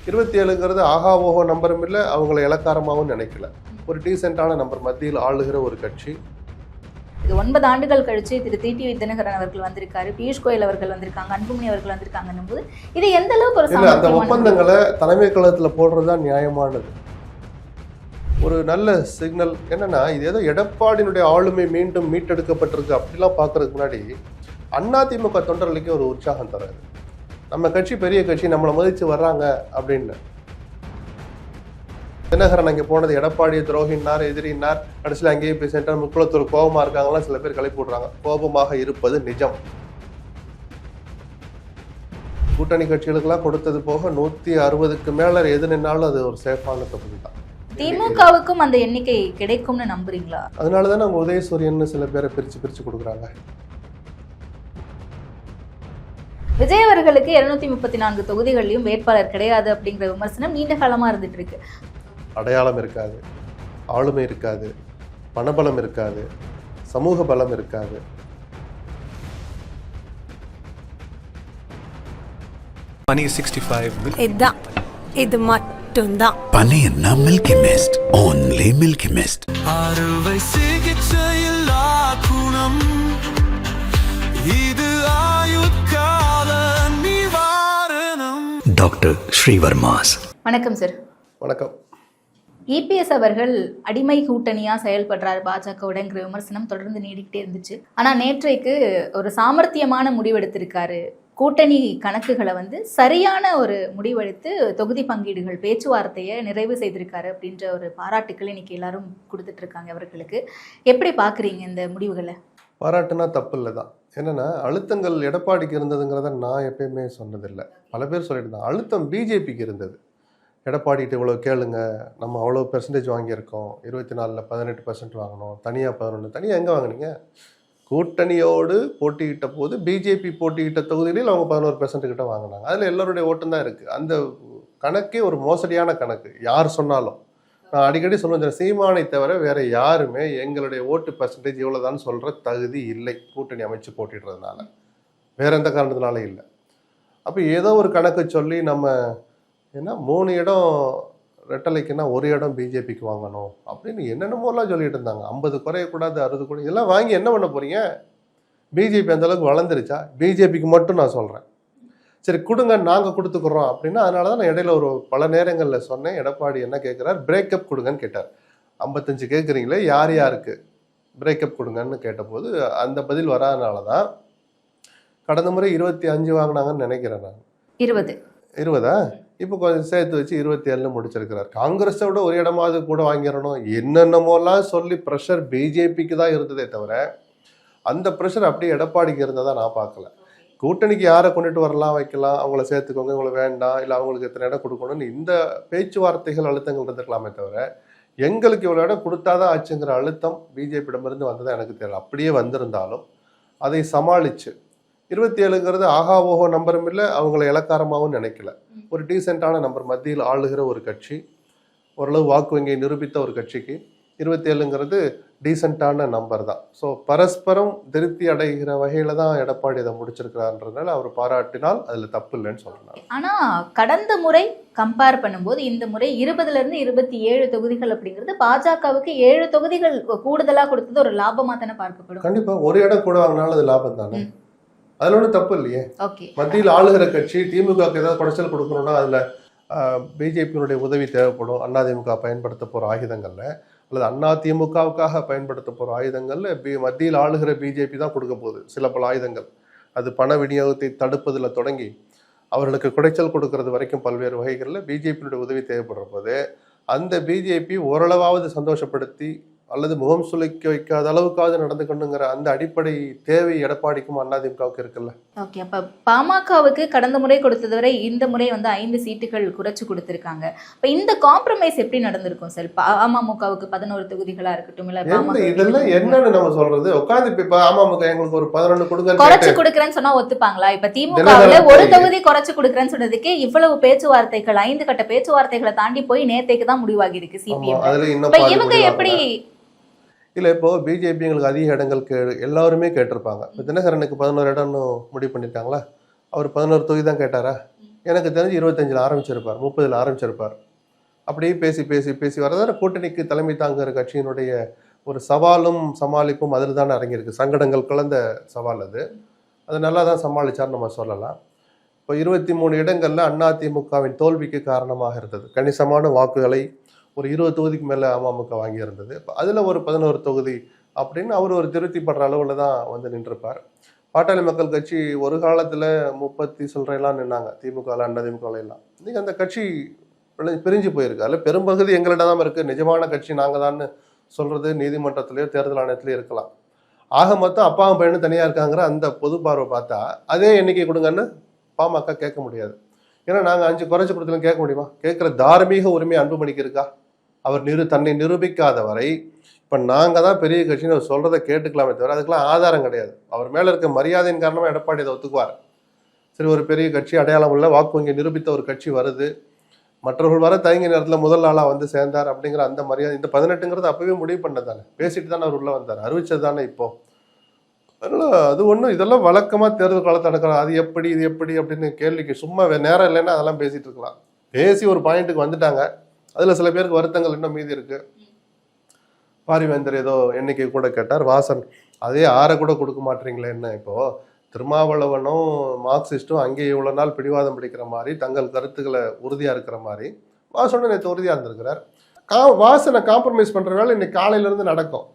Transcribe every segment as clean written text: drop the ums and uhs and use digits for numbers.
27ங்கிறது ஆகா ஓஹோ நம்பரும் இல்லை, அவங்களை இலக்காரமாகவும் நினைக்கல. ஒரு டீசென்டான நம்பர், மத்தியில் ஆளுகிற ஒரு கட்சி. இது 9 ஆண்டுகள் கழிச்சு திரு டிடிவி தினகரன் அவர்கள் வந்திருக்காரு, பியூஷ் கோயல் அவர்கள் வந்திருக்காங்க, அன்புமணி அவர்கள் வந்திருக்காங்கன்னும் போது இது எந்த அளவுக்கு ஒரு இல்லை, அந்த ஒப்பந்தங்களை தலைமை கழகத்தில் போடுறதுதான் நியாயமானது. ஒரு நல்ல சிக்னல் என்னன்னா, இது ஏதோ எடப்பாடியினுடைய ஆளுமை மீண்டும் மீட்டெடுக்கப்பட்டிருக்கு அப்படிலாம் பார்க்கறதுக்கு முன்னாடி அதிமுக தொண்டர்களுக்கு ஒரு உற்சாகம் தராது. நம்ம கட்சி பெரிய கட்சி, நம்மளை மதிச்சு வர்றாங்க அப்படின்னு. தினகரன் அங்கே போனது எடப்பாடியை துரோகினார், எதிரினார், கடைசியில் அங்கேயே போய் சென்றார். முக்குளத்தூர் கோபமா இருக்காங்களாம் சில பேர் கிளப்பி விடுறாங்க. கோபமாக இருப்பது நிஜம். கூட்டணி கட்சிகளுக்கெல்லாம் கொடுத்தது போக 160க்கு மேல எது நின்னாலும் அது ஒரு சேஃபான தொகுதி தான். திமுகவுக்கும் அந்த எண்ணிக்கை கிடைக்கும்னு நம்புறீங்களா? அதனாலதான் நம்ம உதயசூரியன் சில பேரை பிரிச்சு கொடுக்குறாங்க. விஜய் அவர்களுக்கு 234 தொகுதிகளிலும் வேட்பாளர் கிடையாது அப்படிங்கிற விமர்சனம் நீண்ட காலமா இருந்துட்டு இருக்கு. அடையாளம் இருக்காது, ஆளுமை இருக்காது, பணபலம் இருக்காது, சமூக பலம் இருக்காது. இது மட்டும்தான் பனியன்னா milky mist, only milky mist. அறுவை சிகிச்சையில் குணம் இது ஆயுட்கால நிவாரணம். டாக்டர் ஸ்ரீவர்மாஸ். வணக்கம் சார். வணக்கம். இபிஎஸ் அவர்கள் அடிமை கூட்டணியா செயல்படுறாரு பாஜகவுடங்கிற விமர்சனம் தொடர்ந்து நீடிக்கிட்டே இருந்துச்சு. ஆனா நேற்றைக்கு ஒரு சாமர்த்தியமான முடிவெடுத்திருக்காரு. கூட்டணி கணக்குகளை சரியான ஒரு முடிவெடுத்து தொகுதி பங்கீடுகள் பேச்சுவார்த்தையை நிறைவு செய்திருக்காரு அப்படின்ற ஒரு பாராட்டுக்கள் இன்னைக்கு எல்லாரும் கொடுத்துட்டு இருக்காங்க அவர்களுக்கு. எப்படி பாக்குறீங்க இந்த முடிவுகளை? பாராட்டுனா தப்பு இல்லை தான். என்னன்னா, அழுத்தங்கள் எடப்பாடிக்கு இருந்ததுங்கிறத நான் எப்பயுமே சொன்னதில்லை. பல பேர் சொல்லிட்டு தான். அழுத்தம் பிஜேபிக்கு இருந்தது. எடப்பாடிட்டு இவ்வளோ கேளுங்க, நம்ம அவ்வளோ பெர்சன்டேஜ் வாங்கியிருக்கோம், 24ல் 18% வாங்கினோம், தனியாக 11. தனியாக எங்கே வாங்கினீங்க? கூட்டணியோடு போட்டியிட்ட போது பிஜேபி போட்டியிட்ட தொகுதிகளில் அவங்க 11% கிட்ட வாங்கினாங்க. அதில் எல்லோருடைய ஓட்டம் தான் இருக்குது. அந்த கணக்கே ஒரு மோசடியான கணக்கு. யார் சொன்னாலும் நான் அடிக்கடி சொல்லுவேன், சீமானை தவிர வேற யாருமே எங்களுடைய ஓட்டு பெர்சன்டேஜ் இவ்வளோதான் சொல்கிற தகுதி இல்லை கூட்டணி அமைச்சு போட்டிடுறதுனால. வேற எந்த காரணத்தினால இல்லை. அப்போ ஏதோ ஒரு கணக்கு சொல்லி நம்ம ஏன்னா 3 இடம் ரெட்டலைக்குன்னா 1 இடம் பிஜேபிக்கு வாங்கணும் அப்படின்னு என்னென்னமோலாம் சொல்லிட்டு இருந்தாங்க. 50 குறையக்கூடாது, 60 கூட. இதெல்லாம் வாங்கி என்ன பண்ண போறீங்க? பிஜேபி அந்த அளவுக்கு வளர்ந்துருச்சா? பிஜேபிக்கு மட்டும் நான் சொல்கிறேன். சரி கொடுங்க, நாங்கள் கொடுத்துக்குறோம் அப்படின்னா. அதனால தான் நான் இடையில ஒரு பல நேரங்களில் சொன்னேன், எடப்பாடி என்ன கேட்குறாரு, பிரேக்கப் கொடுங்கன்னு கேட்டார். 55 கேட்குறீங்களே, யார் யாருக்கு பிரேக்கப் கொடுங்கன்னு கேட்டபோது அந்த பதில் வராதனால தான் கடந்த முறை 25 வாங்கினாங்கன்னு நினைக்கிறேன் நான். 20 இப்போ கொஞ்சம் சேர்த்து வச்சு 27 முடிச்சிருக்கிறார். காங்கிரஸை விட ஒரு இடமாவது கூட வாங்கிடணும் என்னென்னமோலாம் சொல்லி ப்ரெஷர் பிஜேபிக்கு தான் இருந்ததே தவிர அந்த ப்ரெஷர் அப்படியே எடப்பாடிக்கு இருந்ததா நான் பார்க்கல. கூட்டணிக்கு யாரை கொண்டுட்டு வரலாம், வைக்கலாம், அவங்கள சேர்த்துக்கோங்க, இவங்களை வேண்டாம், இல்லை அவங்களுக்கு எத்தனை இடம் கொடுக்கணும்னு இந்த பேச்சுவார்த்தைகள் அழுத்தங்கள் இருந்துக்கலாமே தவிர எங்களுக்கு இவ்வளோ இடம் கொடுத்தாதான் ஆச்சுங்கிற அழுத்தம் பிஜேபியிடமிருந்து வந்ததா எனக்கு தெரியல. அப்படியே வந்திருந்தாலும் அதை சமாளிச்சு 27ங்கிறது ஆகா ஓஹோ நம்பரும் இல்லை, அவங்களை இலக்காரமாகவும் நினைக்கல. ஒரு டீசென்டான நம்பர், மத்தியில் ஆளுகிற ஒரு கட்சி, ஓரளவு வாக்கு வங்கியை நிரூபித்த ஒரு கட்சிக்கு 27ங்கிறது டீசென்டான நம்பர் தான். ஸோ பரஸ்பரம் திருப்தி அடைகிற வகையில தான் எடப்பாடி இதை முடிச்சிருக்கிறான்றதுனால அவர் பாராட்டினால் அதில் தப்பு இல்லைன்னு சொல்றாங்க. ஆனால் கடந்த முறை கம்பேர் பண்ணும்போது இந்த முறை 20லேருந்து 27 தொகுதிகள் அப்படிங்கிறது பாஜகவுக்கு 7 தொகுதிகள் கூடுதலாக கொடுத்தது ஒரு லாபமாக தானே பார்க்கப்படும். கண்டிப்பாக ஒரு இடம் கூட வாங்கினாலும் அது லாபம் தானே, அதில் ஒன்றும் தப்பு இல்லையே. மத்தியில் ஆளுகிற கட்சி திமுகவுக்கு ஏதாவது குடைச்சல் கொடுக்கணும்னா அதில் பிஜேபியினுடைய உதவி தேவைப்படும். அதிமுக பயன்படுத்த போகிற ஆயுதங்கள்ல அல்லது அதிமுகவுக்காக பயன்படுத்த போகிற ஆயுதங்கள்ல மத்தியில் ஆளுகிற பிஜேபி தான் கொடுக்க போகுது சில பல ஆயுதங்கள். அது பண விநியோகத்தை தடுப்பதில் தொடங்கி அவர்களுக்கு குடைச்சல் கொடுக்கறது வரைக்கும் பல்வேறு வகைகளில் பிஜேபியினுடைய உதவி தேவைப்படுற போது அந்த பிஜேபி ஓரளவாவது சந்தோஷப்படுத்தி அல்லது முகம் சுளிக்க வைக்காத அளவுக்காவது நடந்துக்கணுங்கிற அந்த அடிப்படை தேவை எடப்பாடிக்கும் அதிமுகவுக்கு இருக்குல்ல. ஓகே, அப்ப பாமகவுக்கு கடந்த முறை கொடுத்தது வரை இந்த முறை 5 சீட்டுகள் குறைச்சு கொடுத்திருக்காங்க. இப்ப இந்த காம்ப்ரமைஸ் எப்படி நடந்திருக்கும் சார்? அமமுகவுக்கு 11 தொகுதிகளா இருக்கட்டும், இல்ல இதெல்லாம் என்னன்னு நம்ம சொல்றது? உட்கார்ந்து இப்ப அமமுக எங்களுக்கு ஒரு 11 கொடுங்க குறைச்சு கொடுக்குறேன்னு சொன்னா ஒத்துப்பாங்களா? இப்ப திமுகவுல ஒரு தொகுதி குறைச்சு கொடுக்குறேன்னு சொன்னதுக்கே இவ்வளவு பேச்சுவார்த்தைகள், 5 கட்ட பேச்சுவார்த்தைகளை தாண்டி போய் நேத்தைக்கு தான் முடிவாகி இருக்கு சிபிஎம். இவங்க எப்படி இல்லை, இப்போ பிஜேபி எங்களுக்கு அதிக இடங்கள் எல்லாருமே கேட்டிருப்பாங்க. இப்போ தினகரனுக்கு 11 இடம்னு முடிவு பண்ணியிருக்காங்களா? அவர் 11 தொகுதி தான் கேட்டாரா? எனக்கு தெரிஞ்சு 25 ஆரம்பிச்சிருப்பார், 30 ஆரம்பிச்சிருப்பார். அப்படியே பேசி பேசி பேசி வரதான கூட்டணிக்கு தலைமை தாங்குகிற கட்சியினுடைய ஒரு சவாலும் சமாளிப்பும் அதில் தானே அடங்கியிருக்கு. சங்கடங்கள் கலந்த சவால் அது. அது நல்லா தான் சமாளிச்சார்னு நம்ம சொல்லலாம். இப்போ 23 இடங்கள்ல அதிமுகவின் தோல்விக்கு காரணமாக இருந்தது. கணிசமான வாக்குகளை ஒரு 20 தொகுதிக்கு மேலே அமமுக வாங்கியிருந்தது. அதில் ஒரு 11 தொகுதி அப்படின்னு அவர் ஒரு திருப்திப்படுற அளவில் தான் வந்து நின்றுப்பார். பாட்டாளி மக்கள் கட்சி ஒரு காலத்தில் 30 சில்லறையெல்லாம் நின்னாங்க, திமுகவில் அதிமுகவில் எல்லாம். இன்னைக்கு அந்த கட்சி பிரிஞ்சு போயிருக்கு. அதில் பெரும்பகுதி எங்களிடம் தான் இருக்குது. நிஜமான கட்சி நாங்கள் தான் சொல்கிறது நீதிமன்றத்திலேயோ தேர்தல் ஆணையத்திலேயோ இருக்கலாம். ஆக மொத்தம் அப்பாவும் பையனும் தனியாக இருக்காங்கிற அந்த பொது பார்வை பார்த்தா அதே எண்ணிக்கை கொடுங்கன்னு பாமக கேட்க முடியாது. ஏன்னா நாங்கள் 5 குறைச்சி கொடுத்தாலும் கேட்க முடியுமா? கேட்குற தார்மீக உரிமை அன்புமணிக்கு இருக்கா? அவர் தன்னை நிரூபிக்காத வரை இப்போ நாங்கள் தான் பெரிய கட்சின்னு அவர் சொல்கிறத கேட்டுக்கலாமே தவிர அதுக்கெல்லாம் ஆதாரம் கிடையாது. அவர் மேலே இருக்க மரியாதையின் காரணமாக எடப்பாடி அதை ஒத்துக்குவார். சரி, ஒரு பெரிய கட்சி, அடையாளம் உள்ள வாக்கு வங்கி நிரூபித்த ஒரு கட்சி வருது, மற்றவர்கள் வர தயங்கிய நேரத்தில் முதல் ஆளாக வந்து சேர்ந்தார் அப்படிங்கிற அந்த மரியாதை. இந்த 18ங்கிறது அப்பவே முடிவு பண்ணது தானே, பேசிட்டு தானே அவர் உள்ள வந்தார், அறிவிச்சது தானே இப்போ. அதனால அது ஒன்றும் இதெல்லாம் வழக்கமாக தேர்தல் காலத்தில் நடக்கலாம். அது எப்படி இது எப்படி அப்படின்னு கேள்விக்கு சும்மா நேரம் இல்லைன்னா அதெல்லாம் பேசிட்டு இருக்கலாம். பேசி ஒரு பாயிண்ட்டுக்கு வந்துட்டாங்க. அதில் சில பேருக்கு வருத்தங்கள் இன்னும் மீதி இருக்கு. பாரிவேந்தர் ஏதோ எண்ணிக்கை கூட கேட்டார். வாசன் அதே 6 கூட கொடுக்க மாட்டீங்களே என்ன? இப்போ திருமாவளவனும் மார்க்சிஸ்டும் அங்கே இவ்வளோ நாள் பிடிவாதம் பிடிக்கிற மாதிரி தங்கள் கருத்துக்களை உறுதியாக இருக்கிற மாதிரி வாசனும் நேற்று உறுதியாக இருந்திருக்கிறார். வாசனை காம்ப்ரமைஸ் பண்ணுறதுனால இன்னைக்கு காலையிலேருந்து நடக்கும்.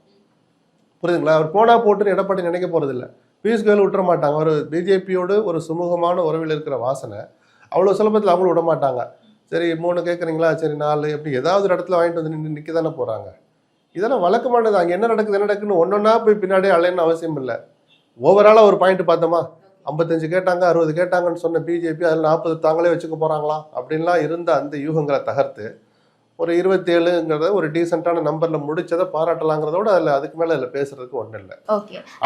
புரியுதுங்களா? அவர் போனா போட்டுன்னு எடப்பாடி நினைக்க போகிறதில்ல. பியூஷ் கோயல் விட்டுற மாட்டாங்க. அவர் பிஜேபியோடு ஒரு சுமூகமான உறவில் இருக்கிற வாசனை அவ்வளோ சுலபத்தில் அவங்களும் விட மாட்டாங்க. சரி 3 கேட்குறீங்களா, சரி 4 எப்படி ஏதாவது ஒரு இடத்துல வாங்கிட்டு வந்து நிற்க தானே போகிறாங்க. இதெல்லாம் வழக்கமானது. அங்கே என்ன நடக்குதுன்னு ஒன்றொன்னா போய் பின்னாடியே அலையன்னு அவசியம் இல்லை. ஓவராலாக ஒரு பாயிண்ட் பார்த்தோமா, 55 கேட்டாங்க 60 கேட்டாங்கன்னு சொன்ன பிஜேபி அதில் 40 தாங்களே வச்சுக்க போகிறாங்களா அப்படின்லாம் இருந்த அந்த யூகங்களை தகர்த்து ஒரு 27ங்கிறத ஒரு டீசெண்டான நம்பர்ல முடிச்சதை பாராட்டலாங்கிறதோட அதுக்கு மேல அதில் பேசுறதுக்கு ஒன்றும் இல்லை.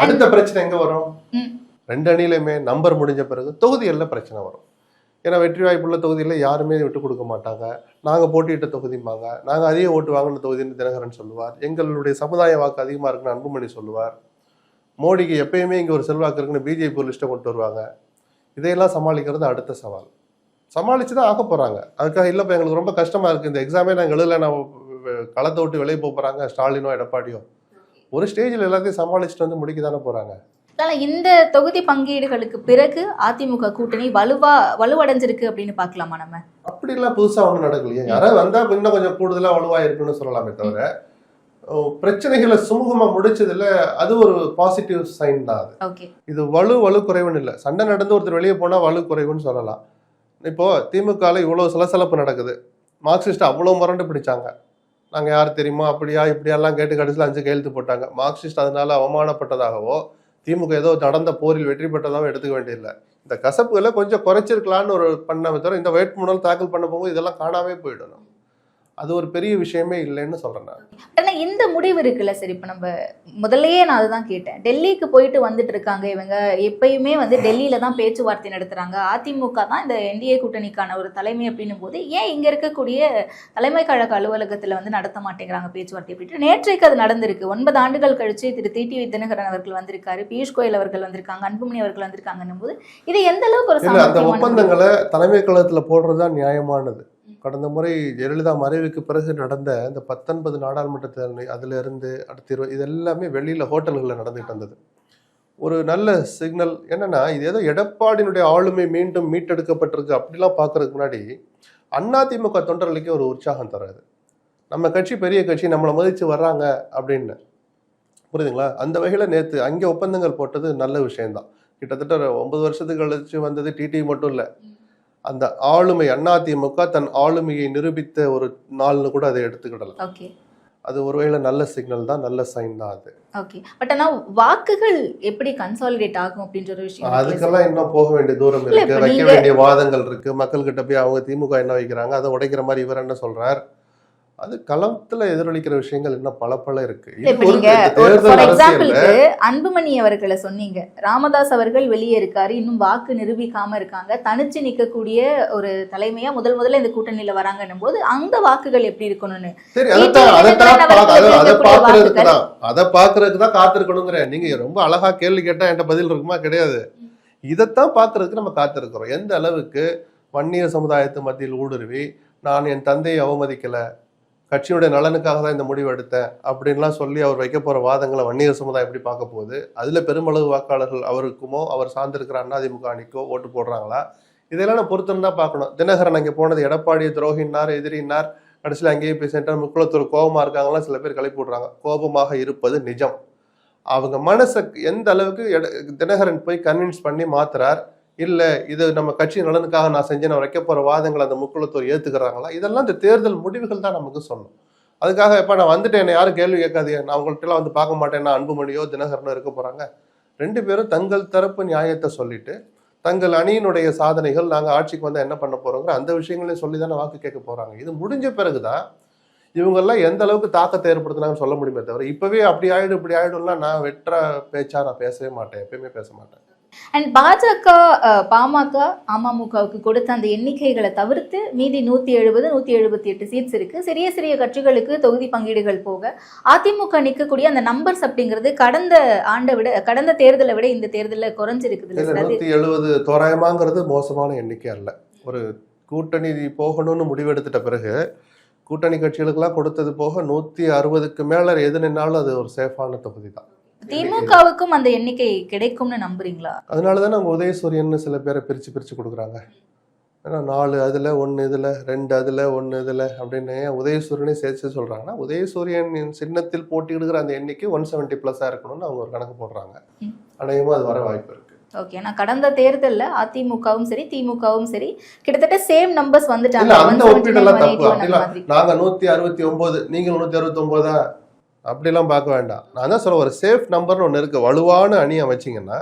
அடுத்த பிரச்சனை எங்க வரும்? 2 அணியிலுமே நம்பர் முடிஞ்ச பிறகு தொகுதிகளில் பிரச்சனை வரும். ஏன்னா வெற்றி வாய்ப்புள்ள தொகுதியில் யாருமே விட்டு கொடுக்க மாட்டாங்க. நாங்கள் போட்டியிட்ட தொகுதிம்பாங்க, நாங்கள் அதிக ஓட்டு வாங்கின தொகுதின்னு தினகரன் சொல்லுவார். எங்களுடைய சமுதாய வாக்கு அதிகமாக இருக்குன்னு அன்புமணி சொல்லுவார். மோடிக்கு எப்பயுமே இங்கே ஒரு செல்வாக்கு இருக்குன்னு பிஜேபி ஒரு லிஸ்ட்டை கொண்டு வருவாங்க. இதையெல்லாம் சமாளிக்கிறது அடுத்த சவால். சமாளித்து தான் ஆக்க போகிறாங்க. அதுக்காக இல்லைப்பா எங்களுக்கு ரொம்ப கஷ்டமாக இருக்குது, இந்த எக்ஸாமே நாங்கள் எழுதலை, நான் களத்தை விட்டு வெளியே போகிறாங்க ஸ்டாலினோ எடப்பாடியோ, ஒரு ஸ்டேஜில் எல்லாத்தையும் சமாளிச்சுட்டு வந்து முடிக்க தானே போகிறாங்க. இந்த தொகுதி பங்கீடுகளுக்கு பிறகு அதிமுக கூட்டணி வலுவடைஞ்சிருக்கு அப்படின்னு பார்க்கலாமா நம்ம? அப்படிலாம் புதுசாக ஒன்றும் நடக்கலையே. யாராவது வந்தால் இன்னும் கொஞ்சம் கூடுதலாக வலுவாக இருக்குன்னு சொல்லலாமே தவிர பிரச்சனைகளை சுமூகமாக முடிச்சதுல அது ஒரு பாசிட்டிவ் சைன் தான். அது இது வலு குறைவுன்னு இல்லை. சண்டை நடந்து ஒருத்தர் வெளியே போனால் வலு குறைவுன்னு சொல்லலாம். இப்போ திமுகவில் இவ்வளோ சலசலப்பு நடக்குது. மார்க்சிஸ்ட் அவ்வளோ முரண்டு பிடிச்சாங்க. நாங்கள் யார் தெரியுமா அப்படியா இப்படியெல்லாம் கேட்டு கடைசியில் 5 கையெழுத்து போட்டாங்க. மார்க்சிஸ்ட் அதனால அவமானப்பட்டதாகவோ திமுக ஏதோ நடந்த போரில் வெற்றி பெற்றதாகவும் எடுத்துக்க வேண்டியதில்லை. இந்த கசப்புகளை கொஞ்சம் குறைச்சிருக்கலான்னு ஒரு பண்ணாமே தவிர இந்த வேட்புமனு தாக்கல் பண்ண போகும்போது இதெல்லாம் காணாமே போயிடணும். அது ஒரு பெரிய விஷயமே இல்லைன்னு சொல்றேன் நான். ஆனா இந்த முடிவு இருக்குல்ல, சரி இப்போ நம்ம முதல்லயே நான் அதுதான் கேட்டேன். டெல்லிக்கு போயிட்டு வந்துட்டு இருக்காங்க இவங்க, எப்பயுமே வந்து டெல்லியில தான் பேச்சுவார்த்தை நடத்துறாங்க. அதிமுக தான் இந்த என்டிஏ கூட்டணிக்கான ஒரு தலைமை அப்படின்னும் போது ஏன் இங்க இருக்கக்கூடிய தலைமை கழக அலுவலகத்துல வந்து நடத்த மாட்டேங்கிறாங்க பேச்சுவார்த்தை அப்படின்ட்டு. நேற்றைக்கு அது நடந்திருக்கு. 9 ஆண்டுகள் கழிச்சு திரு டிடிவி தினகரன் அவர்கள் வந்திருக்காரு, பியூஷ் கோயல் அவர்கள் வந்திருக்காங்க, அன்புமணி அவர்கள் வந்திருக்காங்கன்னும் போது இது எந்த அளவுக்கு ஒரு அந்த ஒப்பந்தங்களை தலைமை கழகத்துல போடுறதுதான் நியாயமானது. கடந்த முறை ஜெயலலிதா மறைவுக்கு பிறகு நடந்த இந்த 19 நாடாளுமன்ற தேர்தல் அதுல இருந்து அடுத்த 20 இது எல்லாமே வெளியில ஹோட்டல்களில் நடந்துட்டு இருந்தது. ஒரு நல்ல சிக்னல் என்னன்னா, இது ஏதோ எடப்பாடியினுடைய ஆளுமை மீண்டும் மீட்டெடுக்கப்பட்டிருக்கு அப்படிலாம் பார்க்கறதுக்கு முன்னாடி அதிமுக தொண்டர்களுக்கே ஒரு உற்சாகம் தராது. நம்ம கட்சி பெரிய கட்சி, நம்மளை மதிச்சு வர்றாங்க அப்படின்னு. புரியுதுங்களா? அந்த வகையில நேற்று அங்கே ஒப்பந்தங்கள் போட்டது நல்ல விஷயம்தான். கிட்டத்தட்ட 9 வருஷத்துக்கு கழிச்சு வந்தது டிடிவி மட்டும் இல்லை, அந்த ஆளுமை அதிமுக தன் ஆளுமையை நிரூபித்த ஒரு நாள்னு கூட அதை எடுத்துக்கிடலாம். அது ஒருவேளை நல்ல சிக்னல் தான், நல்ல சைன் தான் அது. பட் ஆனா வாக்குகள் எப்படி கன்சாலிடேட் ஆகும் அப்படின்ற ஒரு விஷயம், அதுக்கெல்லாம் இன்னும் போக வேண்டிய தூரம் இருக்கு. வைக்க வேண்டிய வாதங்கள் இருக்கு. மக்கள் கிட்ட போய் அவங்க திமுக என்ன வைக்கிறாங்க, அதை உடைக்கிற மாதிரி இவர் என்ன சொல்றார், அது களத்துல எதிரொலிக்கிற விஷயங்கள் இன்னும் பல இருக்கு. அன்புமணி அவர்களை சொன்னீங்க, ராமதாஸ் அவர்கள் வெளியே இருக்காரு, இன்னும் வாக்கு நிரூபிக்காம இருக்காங்க, தனிச்சு நிக்கக்கூடிய ஒரு தலைமையா முதல்ல இந்த கூட்டணியில வராங்கன்னும் போது அந்த வாக்குகள் எப்படி இருக்கணும்னு அதை பாக்குறதுக்கு தான் காத்திருக்கணுங்கிற. நீங்க ரொம்ப அழகா கேள்வி கேட்டா என்கிட்ட பதில் இருக்குமா? கிடையாது. இதைத்தான் பாக்குறதுக்கு நம்ம காத்திருக்கிறோம். எந்த அளவுக்கு வன்னியர் சமுதாயத்து மத்தியில் ஊடுருவி நான் என் தந்தையை அவமதிக்கலை, கட்சியுடைய நலனுக்காக தான் இந்த முடிவு எடுத்தேன் அப்படின்லாம் சொல்லி அவர் வைக்க போகிற வாதங்களை வன்னியர் சமுதாயம் எப்படி பார்க்க போகுது? அதில் பெருமளவு வாக்காளர்கள் அவருக்குமோ அவர் சார்ந்திருக்கிற அதிமுக அணிக்கோ ஓட்டு போடுறாங்களா? இதெல்லாம் நான் பொறுத்திருந்தா பார்க்கணும். தினகரன் அங்கே போனது எடப்பாடியை துரோகினார், எதிரினார், கடைசியில் அங்கேயே போய் சென்றார். முக்குளத்தூர் கோபமாக இருக்காங்களாம் சில பேர் கிளப்பி விடுறாங்க. கோபமாக இருப்பது நிஜம். அவங்க மனசை எந்த அளவுக்கு தினகரன் போய் கன்வின்ஸ் பண்ணி மாத்துறார், இல்லை இது நம்ம கட்சி நலனுக்காக நான் செஞ்சேன் நான் வைக்க போகிற வாதங்களை அந்த முக்குளத்தூர் ஏற்றுக்கிறாங்களா? இதெல்லாம் இந்த தேர்தல் முடிவுகள் தான் நமக்கு சொல்லணும். அதுக்காக இப்போ நான் வந்துட்டு என்னை யாரும் கேள்வி கேட்காதீங்க, நான் உங்கள்கிட்டலாம் வந்து பார்க்க மாட்டேன்னா அன்புமணியோ தினகரனோ இருக்க போகிறாங்க. 2 பேரும் தங்கள் தரப்பு நியாயத்தை சொல்லிட்டு தங்கள் அணியினுடைய சாதனைகள் நாங்கள் ஆட்சிக்கு வந்தால் என்ன பண்ண போகிறோங்கிற அந்த விஷயங்களையும் சொல்லி தானே வாக்கு கேட்க போகிறாங்க. இது முடிஞ்ச பிறகுதான் இவங்கெல்லாம் எந்த அளவுக்கு தாக்கத்தை ஏற்படுத்தினாங்கன்னு சொல்ல முடியுமே தவிர இப்பவே அப்படி ஆயிடும் இப்படி ஆயிடும்லாம் நான் வெற்ற பேச்சா நான் பேசவே மாட்டேன், எப்பயுமே பேச மாட்டேன். அண்ட் பாஜக, பாமக, அமமுகவுக்கு கொடுத்த அந்த எண்ணிக்கைகளை தவிர்த்து மீதி 170 178 சீட்ஸ் இருக்கு. சிறிய சிறிய கட்சிகளுக்கு தொகுதி பங்கீடுகள் போக அதிமுக நிற்கக்கூடிய அந்த நம்பர்ஸ் அப்படிங்கிறது கடந்த தேர்தலை விட இந்த தேர்தலில் குறைஞ்சிருக்குது. 170 தோராயமாங்கிறது மோசமான எண்ணிக்கை அல்ல. ஒரு கூட்டணி போகணும்னு முடிவெடுத்துட்ட பிறகு கூட்டணி கட்சிகளுக்கெல்லாம் கொடுத்தது போக 160க்கு மேல எது நின்னாலும் அது ஒரு சேஃபான தொகுதி தான். திமுகவுக்கும் அந்த எண்ணிக்கை கிடைக்கும்னு நம்புறீங்களா? அதனாலதான் நம்ம உதயசூரியன் சில பேரை பிரிச்சு கொடுக்குறாங்க. ஏன்னா 4 அதுல 1 இதுல 2 அதுல 1 இதுல அப்படின்னு உதயசூரியனே சேர்த்து சொல்றாங்கன்னா உதயசூரியன் சின்னத்தில் போட்டியிடுகிற அந்த எண்ணிக்கை 170+ இருக்கணும்னு அவங்க ஒரு கணக்கு போடுறாங்க. அநேகமா அது வர வாய்ப்பு இருக்கு. ஓகே, நான் கடந்த தேர்தலில் அதிமுகவும் சரி திமுகவும் சரி கிட்டத்தட்ட சேம் நம்பர்ஸ் வந்துட்டாங்க. அந்த ஒப்பீடெல்லாம் தப்பு. நாங்க 169 நீங்க 169 அப்படிலாம் பார்க்க வேண்டாம். நான் தான் சொல்ல ஒரு சேஃப் நம்பர்னு ஒன்று இருக்கு. வலுவான அணி அமைச்சிங்கன்னா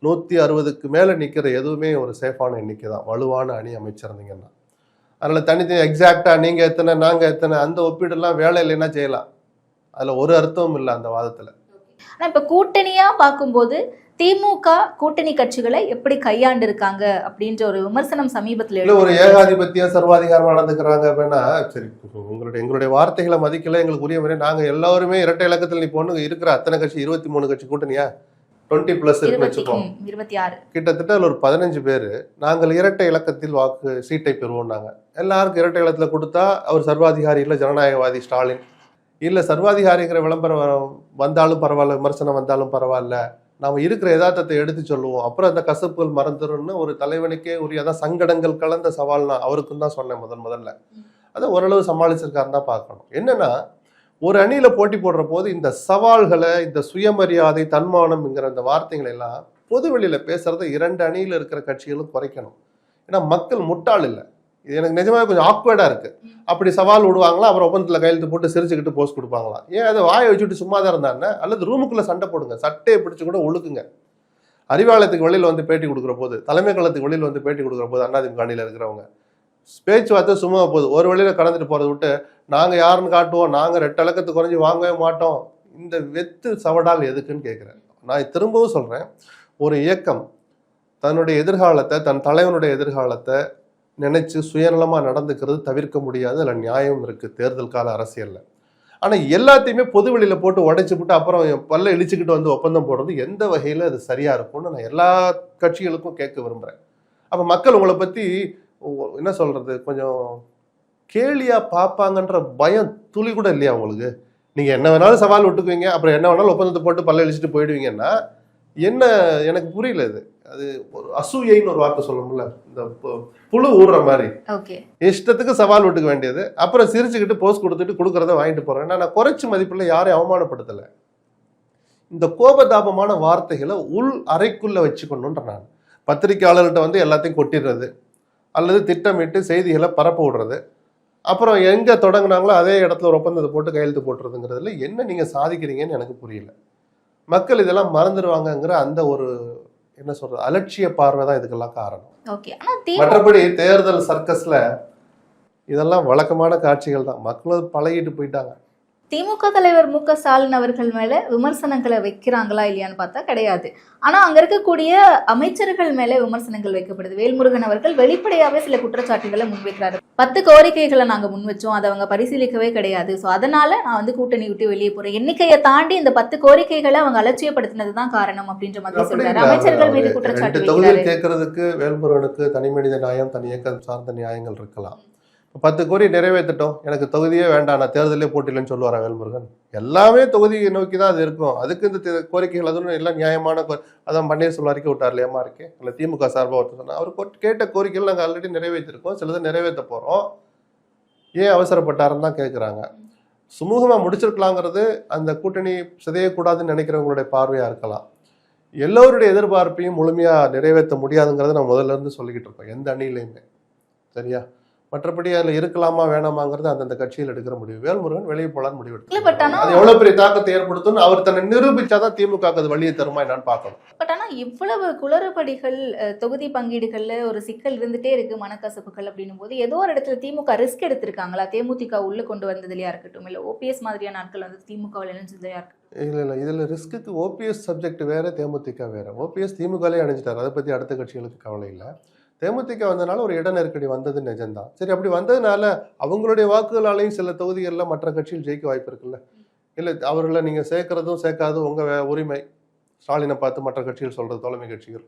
160க்கு மேல நிக்கிற எதுவுமே ஒரு சேஃபான எண்ணிக்கை தான், வலுவான அணி அமைச்சிருந்தீங்கன்னா. அதனால தனித்தனி எக்ஸாக்டா நீங்க எத்தனை நாங்க எத்தனை அந்த ஒப்பீடெல்லாம் வேலை இல்லைன்னா செய்யலாம். அதுல ஒரு அர்த்தமும் இல்லை அந்த வாதத்துல. ஆனா இப்ப கூட்டணியா பார்க்கும்போது திமுக கூட்டணி கட்சிகளை எப்படி கையாண்டு இருக்காங்க அப்படின்ற ஒரு விமர்சனம் சமீபத்தில் ஒரு ஏகாதிபத்தியம் சர்வாதிகாரம் நடந்துக்கிறாங்க அப்படின்னா சரி, எங்களுடைய வார்த்தைகளை மதிக்கல, எங்களுக்கு உரிய முறை நாங்க எல்லாருமே இரட்டை இலக்கத்தில் நிப்போன்னு இருக்கிற அத்தனை கட்சி 23 கட்சி கூட்டணியா 20+ இருக்குன்னு வச்சுக்கோம். 26 கிட்டத்தட்ட அதுல ஒரு 15 பேர் நாங்கள் இரட்டை இலக்கத்தில் வாக்கு சீட்டை பெறுவோம்னாங்க. எல்லாருக்கும் இரட்டை இலக்கத்துல கொடுத்தா அவர் சர்வாதிகாரி இல்ல ஜனநாயகவாதி ஸ்டாலின், இல்ல சர்வாதிகாரிங்கிற விளம்பரம் வந்தாலும் பரவாயில்ல, விமர்சனம் வந்தாலும் பரவாயில்ல, நாம இருக்கிற யதார்த்தத்தை எடுத்து சொல்லுவோம், அப்புறம் அந்த கசப்புகள் மறந்துரும்னு ஒரு தலைவனுக்கே உரிய அதான் சங்கடங்கள் கலந்த சவால்னா அவருக்கும் தான் சொன்னேன் முதல்ல. அதை ஓரளவு சமாளிச்சிருக்காருன்னு தான் பார்க்கணும். என்னன்னா ஒரு அணியில போட்டி போடுற போது இந்த சவால்களை, இந்த சுயமரியாதை, தன்மானம்ங்கிற அந்த வார்த்தைகளை எல்லாம் பொது வெளியில பேசுறத 2 அணியில இருக்கிற கட்சிகளும் குறைக்கணும். ஏன்னா மக்கள் முட்டாள் இல்லை. இது எனக்கு நிஜமாவே கொஞ்சம் ஆக்வர்டா இருக்கு. அப்படி சவால் விடுவாங்களா, அப்புறம் ஒப்பந்தத்தில் கையெழுத்து போட்டு சிரிச்சுக்கிட்டு போஸ்ட் கொடுப்பாங்களா? ஏன் அதை வாயை வச்சுட்டு சும்மா தான் இருந்தானே? அல்லது ரூமுக்குள்ள சண்டை போடுங்க, சட்டையை பிடிச்சு கூட ஒழுக்குங்க. அறிவாலயத்துக்கு வெளியில் வந்து பேட்டி கொடுக்குற போது, தலைமை கழகத்துக்கு வெளியில் வந்து பேட்டி கொடுக்குற போது அதிமுக அணியில் இருக்கிறவங்க பேச்சுவார்த்தை சும்மா போகுது, ஒரு வழியில கடந்துட்டு போறதை விட்டு நாங்க யாருன்னு காட்டுவோம், நாங்க 2 இலக்கத்து குறைஞ்சி வாங்கவே மாட்டோம், இந்த வெத்து சவடால் எதுக்குன்னு கேட்கிறேன். நான் திரும்பவும் சொல்றேன், ஒரு இயக்கம் தன்னுடைய எதிர்காலத்தை, தன் தலைவனுடைய எதிர்காலத்தை நினைச்சு சுயநலமா நடந்துக்கிறது தவிர்க்க முடியாது. அதில் நியாயம் இருக்கு தேர்தல் கால அரசியல்ல. ஆனா எல்லாத்தையுமே பொது வெளியில போட்டு உடைச்சு போட்டு அப்புறம் பல்ல இழிச்சுக்கிட்டு வந்து ஒப்பந்தம் போடுறது எந்த வகையில அது சரியா இருக்கும்னு நான் எல்லா கட்சிகளுக்கும் கேட்க விரும்புறேன். அப்ப மக்கள் உங்களை பத்தி என்ன சொல்றது, கொஞ்சம் கேலியா பார்ப்பாங்கன்ற பயம் துளி கூட இல்லையா உங்களுக்கு? நீங்க என்ன வேணாலும் சவால் விட்டுக்குவீங்க, அப்புறம் என்ன வேணாலும் ஒப்பந்தத்தை போட்டு பல்ல இழிச்சிட்டு போயிடுவீங்கன்னா என்ன, எனக்கு புரியல. இது அது ஒரு அசூயைன்னு ஒரு வார்த்தை சொல்லணும்ல, இந்த புழு ஊடுற மாதிரி இஷ்டத்துக்கு சவால் விட்டுக்க வேண்டியது, அப்புறம் சிரிச்சுக்கிட்டு போஸ்ட் கொடுத்துட்டு கொடுக்கறத வாங்கிட்டு போறேன். நான் குறைச்சு மதிப்புல யாரையும் அவமானப்படுத்தல. இந்த கோபதாபமான வார்த்தைகளை உள் அறைக்குள்ள வச்சுக்கணுன்ற நான் பத்திரிகையாளர்கிட்ட வந்து எல்லாத்தையும் கொட்டிடுறது அல்லது திட்டமிட்டு செய்திகளை பரப்ப விடுறது, அப்புறம் எங்க தொடங்கினாங்களோ அதே இடத்துல ஒரு ஒப்பந்தத்தை போட்டு கையெழுத்து போட்டுறதுங்கிறதுல என்ன நீங்க சாதிக்கிறீங்கன்னு எனக்கு புரியல. மக்கள் இதெல்லாம் மறந்துடுவாங்கங்கிற அந்த ஒரு என்ன சொல்றது அலட்சிய பார்வை தான் இதுக்கெல்லாம் காரணம். மற்றபடி தேர்தல் சர்க்கஸ்ல இதெல்லாம் வழக்கமான காட்சிகள் தான். மக்களும் பழகிட்டு போயிட்டாங்க. திமுக தலைவர் மு க ஸ்டாலின் அவர்கள் மேல விமர்சனங்களை வைக்கிறாங்களா இல்லையான்னு பார்த்தா கிடையாது. ஆனா அங்க இருக்கக்கூடிய அமைச்சர்கள் மேல விமர்சனங்கள் வைக்கப்படுது. வேல்முருகன் அவர்கள் வெளிப்படையாவே சில குற்றச்சாட்டுகளை முன்வைக்கிறாரு. 10 கோரிக்கைகளை நாங்க முன் வச்சோம், அதை அவங்க பரிசீலிக்கவே கிடையாது. ஸோ அதனால நான் வந்து கூட்டணி விட்டு வெளியே போறேன். எண்ணிக்கையை தாண்டி இந்த 10 கோரிக்கைகளை அவங்க அலட்சியப்படுத்தினதுதான் காரணம் அப்படின்ற மாதிரி சொல்றாரு. அமைச்சர்கள் மீது குற்றச்சாட்டு தொகுதியில் கேட்கறதுக்கு வேல்முருகனுக்கு தனி மனித நியாயம், தனி இயக்கம் சார்ந்த நியாயங்கள் இருக்கலாம். 10 கோரி நிறைவேற்றட்டும், எனக்கு தொகுதியே வேண்டாம், நான் தேர்தலே போட்டிலன்னு சொல்லுவாரா வேல்முருகன்? எல்லாமே தொகுதியை நோக்கி தான் அது இருக்கும். அதுக்கு இந்த கோரிக்கைகள் அதுவும் எல்லாம் நியாயமான அதான் பன்னீர்செல்வம் அறிக்கை விட்டார் இல்லையம்மா இருக்கே, இல்லை திமுக சார்பாக ஒருத்தர் சொன்னா அவர் கேட்ட கோரிக்கைகள் நாங்கள் ஆல்ரெடி நிறைவேற்றிருக்கோம், சிலதை நிறைவேற்ற போகிறோம், ஏன் அவசரப்பட்டாருன்னு தான் கேட்குறாங்க. சுமூகமாக முடிச்சிருக்கலாங்கிறது அந்த கூட்டணி சிதையக்கூடாதுன்னு நினைக்கிறவங்களுடைய பார்வையாக இருக்கலாம். எல்லோருடைய எதிர்பார்ப்பையும் முழுமையாக நிறைவேற்ற முடியாதுங்கிறத நம்ம முதல்ல இருந்து சொல்லிக்கிட்டு இருக்கோம், எந்த அணியிலையுமே. சரியா? மற்றபடி அதில் இருக்கலாமா வேணாமாங்கிறது அந்தந்த கட்சியில் எடுக்கிற முடிவு. வேல்முருகன் வெளியே போலான்னு முடிவு எடுத்து அது எவ்வளவு பெரிய தாக்கத்தை ஏற்படுத்தும் அவர் தன்னை நிரூபிச்சாதான் திமுக அது வழியை தருமா என்னன்னு பார்க்கணும். பட் ஆனா இவ்வளவு குளறுபடிகள், தொகுதி பங்கீடுகள்ல ஒரு சிக்கல் இருந்துட்டே இருக்கு, மனக்கசப்புகள் அப்படின்னும் போது ஏதோ ஒரு இடத்துல திமுக ரிஸ்க் எடுத்திருக்காங்களா? தேமுதிக உள்ள கொண்டு வந்ததுலயா இருக்கட்டும், இல்ல ஓபிஎஸ் மாதிரியான நாட்கள் வந்து திமுக இணைஞ்சதுலயா இருக்கட்டும். இல்ல இதுல ரிஸ்க்கு ஓபிஎஸ் சப்ஜெக்ட் வேற, தேமுதிக வேற. ஓபிஎஸ் திமுகலே அணைஞ்சிட்டாரு, அதை பத்தி அடுத்த கட்சிகளுக்கு கவலை இல்லை. தேமுதிக வந்தனால ஒரு இட நெருக்கடி வந்தது நிஜம்தான். சரி, அப்படி வந்ததுனால அவங்களுடைய வாக்குகளாலையும் சில தொகுதிகளில் மற்ற கட்சியில் ஜெயிக்க வாய்ப்பு இருக்குல்ல. இல்லை அவர்களை நீங்கள் சேர்க்கறதும் சேர்க்காதும் உங்கள் உரிமை. ஸ்டாலினை பார்த்து மற்ற கட்சிகள் சொல்கிறது, தோழமை கட்சிகள்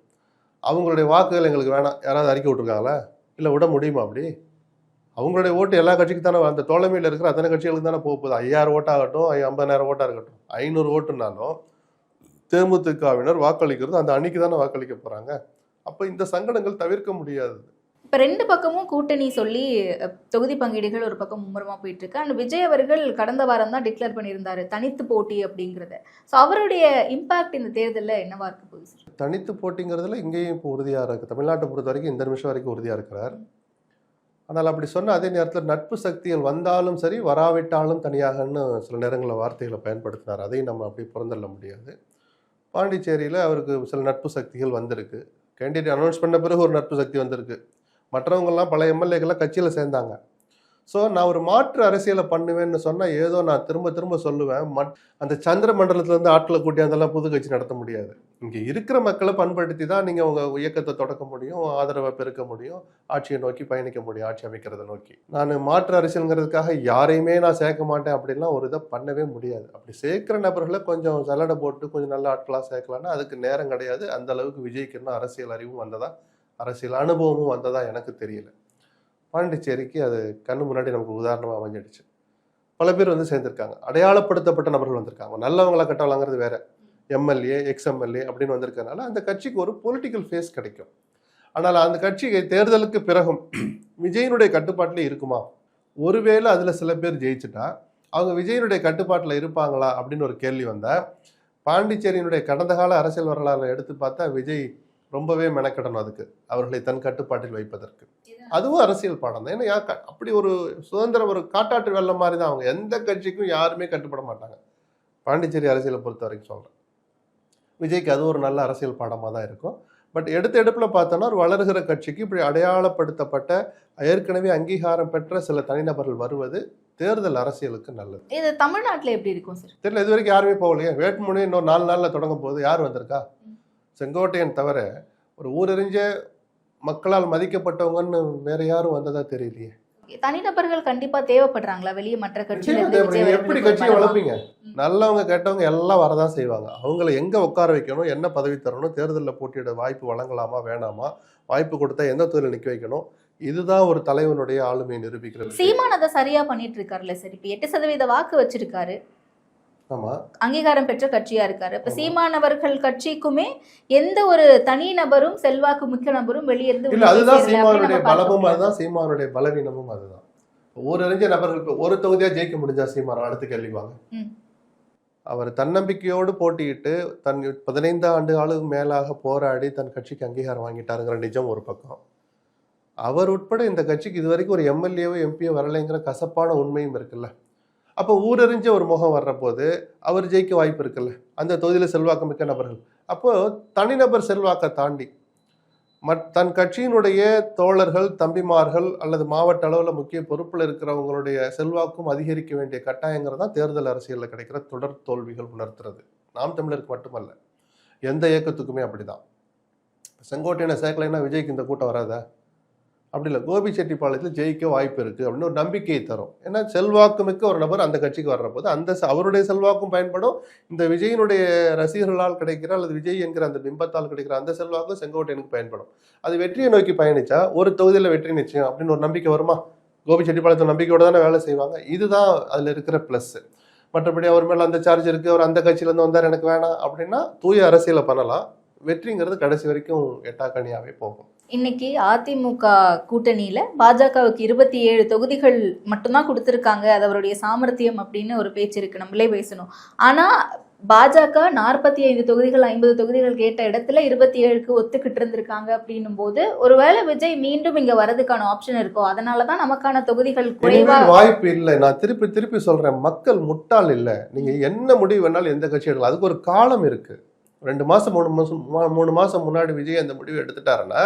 அவங்களுடைய வாக்குகள் எங்களுக்கு வேணாம் யாராவது அறிக்கை விட்டுருக்காங்களா? இல்லை விட முடியுமா? அப்படி அவங்களுடைய ஓட்டு எல்லா கட்சிக்கு தானே, அந்த தோழமையில் இருக்கிற அத்தனை கட்சிகளுக்கு தானே போகுது. 5000 ஓட்டாகட்டும், 50,000 ஓட்டாக இருக்கட்டும், 500 ஓட்டுனாலும் தேமுதிகவினர் வாக்களிக்கிறது அந்த அணிக்கு தானே வாக்களிக்க போகிறாங்க. அப்போ இந்த சங்கடங்கள் தவிர்க்க முடியாது. இப்போ 2 பக்கமும் கூட்டணி சொல்லி தொகுதி பங்கீடுகள் ஒரு பக்கம் மும்முரமா போயிட்டு இருக்கு. அண்ட் விஜய் அவர்கள் கடந்த வாரம் தான் டிக்ளேர் பண்ணியிருந்தாரு தனித்து போட்டி அப்படிங்கிறத. ஸோ அவருடைய இம்பாக்ட் இந்த தேர்தலில் என்னவா இருக்க போகுது? தனித்து போட்டிங்கிறதுல இங்கேயும் இப்போ உறுதியாக இருக்குது. தமிழ்நாட்டை பொறுத்த வரைக்கும் இந்த நிமிஷம் வரைக்கும் உறுதியாக இருக்கிறார். ஆனால் அப்படி சொன்ன அதே நேரத்தில் நட்பு சக்திகள் வந்தாலும் சரி வராவிட்டாலும் தனியாகன்னு சில நேரங்களில் வார்த்தைகளை பயன்படுத்தினார். அதையும் நம்ம அப்படி புறந்தள்ள முடியாது. பாண்டிச்சேரியில் அவருக்கு சில நட்பு சக்திகள் வந்திருக்கு. கேண்டிடேட் அனௌன்ஸ் பண்ண பிறகு ஒரு நட்பு சக்தி வந்திருக்கு. மற்றவங்கெல்லாம் பல எம்எல்ஏக்கெல்லாம் கட்சியில் சேர்ந்தாங்க. ஸோ நான் ஒரு மாற்று அரசியலை பண்ணுவேன்னு சொன்னால் ஏதோ நான் திரும்ப திரும்ப சொல்லுவேன், அந்த சந்திர மண்டலத்திலேருந்து ஆட்களை கூட்டியாந்தெல்லாம் புது கட்சி நடத்த முடியாது. இங்கே இருக்கிற மக்களை பண்படுத்தி தான் நீங்கள் உங்கள் இயக்கத்தை தொடக்க முடியும், ஆதரவை பெருக்க முடியும், ஆட்சியை நோக்கி பயணிக்க முடியும், ஆட்சி அமைக்கிறத நோக்கி. நான் மாற்று அரசியலுங்கிறதுக்காக யாரையுமே நான் சேர்க்க மாட்டேன் அப்படின்லாம் ஒரு இதை பண்ணவே முடியாது. அப்படி சேர்க்கிற நபர்களை கொஞ்சம் சலடை போட்டு கொஞ்சம் நல்ல ஆட்களாக சேர்க்கலான்னா அதுக்கு நேரம் கிடையாது. அந்த அளவுக்கு விஜய்க்கு இன்னும் அரசியல் அறிவும் வந்ததா, அரசியல் அனுபவமும் வந்ததா எனக்கு தெரியல. பாண்டிச்சேரிக்கு அது கண்ணு முன்னாடி நமக்கு உதாரணமாக அமைஞ்சிடுச்சு. பல பேர் வந்து சேர்ந்திருக்காங்க, அடையாளப்படுத்தப்பட்ட நபர்கள் வந்திருக்காங்க. நல்லவங்களா கட்டலாங்கிறது வேற, எம்எல்ஏ எக்ஸ்எம்எல்ஏ அப்படின்னு வந்திருக்கனால அந்த கட்சிக்கு ஒரு பொலிட்டிக்கல் ஃபேஸ் கிடைக்கும். ஆனால் அந்த கட்சி தேர்தலுக்கு பிறகும் விஜயனுடைய கட்டுப்பாட்டில் இருக்குமா? ஒருவேளை அதில் சில பேர் ஜெயிச்சுட்டா அவங்க விஜயனுடைய கட்டுப்பாட்டில் இருப்பாங்களா அப்படின்னு ஒரு கேள்வி வந்தால், பாண்டிச்சேரியினுடைய கடந்த கால அரசியல் வரலாறு எடுத்து பார்த்தா விஜய் ரொம்பவே மெனக்கடணும் அதுக்கு, அவர்களை தன் கட்டுப்பாட்டில் வைப்பதற்கு. அதுவும் அரசியல் பாடம் தான். ஏன்னா அப்படி ஒரு சுதந்திர ஒரு காட்டாற்று வெள்ளம் மாதிரி தான் அவங்க. எந்த கட்சிக்கும் யாருமே கட்டுப்பட மாட்டாங்க. பாண்டிச்சேரி அரசியலை பொறுத்த வரைக்கும் சொல்கிறேன். விஜய்க்கு அது ஒரு நல்ல அரசியல் பாடமாக தான் இருக்கும். பட் எடுப்பில் பார்த்தோன்னா ஒரு வளர்கிற கட்சிக்கு இப்படி அடையாளப்படுத்தப்பட்ட ஏற்கனவே அங்கீகாரம் பெற்ற சில தனிநபர்கள் வருவது தேர்தல் அரசியலுக்கு நல்லது. இது தமிழ்நாட்டில் எப்படி இருக்கும் சார் தெரியல. இது வரைக்கும் யாருமே போகலையே. வேட்புமனு இன்னொரு 4 நாளில் தொடங்கும் போது யார் வந்திருக்கா? செங்கோட்டையன் தவிர ஒரு ஊரறிஞ்ச மக்களால் மதிக்கப்பட்டவங்கன்னு வேற யாரும் வந்ததா தெரியலையே. தனிநபர்கள் கண்டிப்பா தேவைப்படுறாங்களா வெளியே மற்ற கட்சியில? எப்படி கட்சியை வளர்ப்பீங்க? நல்லவங்க கேட்டவங்க எல்லாம் வரதான் செய்வாங்க. அவங்களை எங்க உட்கார வைக்கணும், என்ன பதவி தரணும், தேர்தலில் போட்டியிட வாய்ப்பு வழங்கலாமா வேணாமா, வாய்ப்பு கொடுத்தா எந்த தொழில் நிற்க வைக்கணும், இதுதான் ஒரு தலைவனுடைய ஆளுமையை நிரூபிக்கிறது. சீமான் அதை சரியா பண்ணிட்டு இருக்காருல்ல சார். இப்ப 8% வாக்கு வச்சிருக்காரு, அங்கீகாரம் பெற்ற கட்சியா இருக்காரு. இப்ப சீமானவர்கள் கட்சிக்குமே எந்த ஒரு தனி நபரும் செல்வாக்கு மிக்க நபரும் வெளியிருந்து இல்ல. அதுதான் சீமானுடைய பலமும், அதுதான் சீமானுடைய பலவீனமும். அதுதான் ஊரறிஞ்ச நபர்கள் ஒரு தொகுதியா ஜெயிக்க முடிஞ்சா சீமான் அடுத்து கேள்விவாங்க. அவர் தன்னம்பிக்கையோடு போட்டியிட்டு தன் 15 ஆண்டு காலம் மேலாக போராடி தன் கட்சிக்கு அங்கீகாரம் வாங்கிட்டாருங்கிற நிஜம் ஒரு பக்கம். அவர் உட்பட இந்த கட்சிக்கு இது வரைக்கும் ஒரு எம்எல்ஏவோ எம்பியோ வரலைங்கிற கசப்பான உண்மையும் இருக்குல்ல. அப்போ ஊரறிஞ்ச ஒரு முகம் வர்ற போது அவர் ஜெயிக்க வாய்ப்பு இருக்குல்ல, அந்த தொகுதியில் செல்வாக்கு மிக்க நபர்கள். அப்போ தனிநபர் செல்வாக்கை தாண்டி தன் கட்சியினுடைய தோழர்கள், தம்பிமார்கள் அல்லது மாவட்ட அளவில் முக்கிய பொறுப்பில் இருக்கிறவங்களுடைய செல்வாக்கும் அதிகரிக்க வேண்டிய கட்டாயங்கிறது தான் தேர்தல் அரசியலில் கிடைக்கிற தொடர் தோல்விகள் உணர்த்துறது. நாம் தமிழருக்கு மட்டுமல்ல, எந்த இயக்கத்துக்குமே அப்படிதான். செங்கோட்டையனை சேர்க்கலைன்னா விஜய்க்கு இந்த கூட்டம் வராதா? அப்படி இல்லை, கோபிச்செட்டிப்பாளையத்தில் ஜெயிக்க வாய்ப்பு இருக்குது அப்படின்னு ஒரு நம்பிக்கையை தரும். ஏன்னா செல்வாக்கு மிக்க ஒரு நபர் அந்த கட்சிக்கு வர்ற போது அவருடைய செல்வாக்கும் பயன்படும். இந்த விஜயினுடைய ரசிகர்களால் கிடைக்கிற அல்லது விஜய் என்கிற அந்த பிம்பத்தால் கிடைக்கிற அந்த செல்வாக்கும் செங்கோட்டையனுக்கு பயன்படும். அது வெற்றியை நோக்கி பயணிச்சா ஒரு தொகுதியில் வெற்றி நிச்சயம் அப்படின்னு ஒரு நம்பிக்கை வருமா? கோபிச்செட்டிப்பாளையத்தில் நம்பிக்கையோட தானே வேலை செய்வாங்க. இதுதான் அதில் இருக்கிற ப்ளஸ். மற்றபடி அவர் மேலே அந்த சார்ஜ் இருக்குது, அவர் அந்த கட்சியிலேருந்து வந்தார் எனக்கு வேணாம் அப்படின்னா தூய அரசியலை பண்ணலாம். வெற்றிங்கிறது கடைசி வரைக்கும் எட்டாக்கணியாவே போகும். இன்னைக்கு அதிமுக கூட்டணியில பாஜகவுக்கு 27 தொகுதிகள் மட்டும்தான் கொடுத்திருக்காங்க, அது அவருடைய சாமர்த்தியம் அப்படின்னு ஒரு பேச்சு இருக்கு, நம்மளே பேசணும். ஆனா பாஜக 45 தொகுதிகள் 50 தொகுதிகள் கேட்ட இடத்துல 27க்கு ஒத்துக்கிட்டு இருந்திருக்காங்க அப்படின்னும் போது ஒருவேளை விஜய் மீண்டும் இங்க வரதுக்கான ஆப்ஷன் இருக்கோ, அதனாலதான் நமக்கான தொகுதிகள் குறைவா வாய்ப்பு இல்லை. நான் திருப்பி சொல்றேன், மக்கள் முட்டாள் இல்லை. நீங்க என்ன முடிவு வேணாலும் எந்த கட்சி எடுக்கலாம், அதுக்கு ஒரு காலம் இருக்கு. 2 மாசம் 3 மாசம் முன்னாடி விஜய் அந்த முடிவு எடுத்துட்டாருன்னா